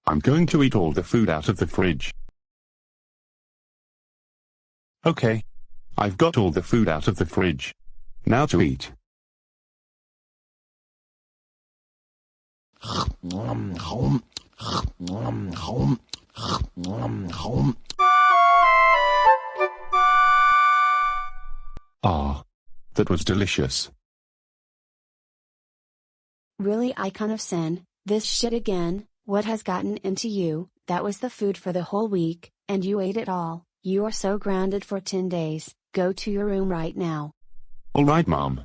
I'm going to eat all the food out of the fridge. Okay. I've got all the food out of the fridge. Now to eat. Ah, that was delicious. Really, icon of sin, this shit again. What has gotten into you? That was the food for the whole week, and you ate it all. You are so grounded for 10 days. Go to your room right now. All right, Mom.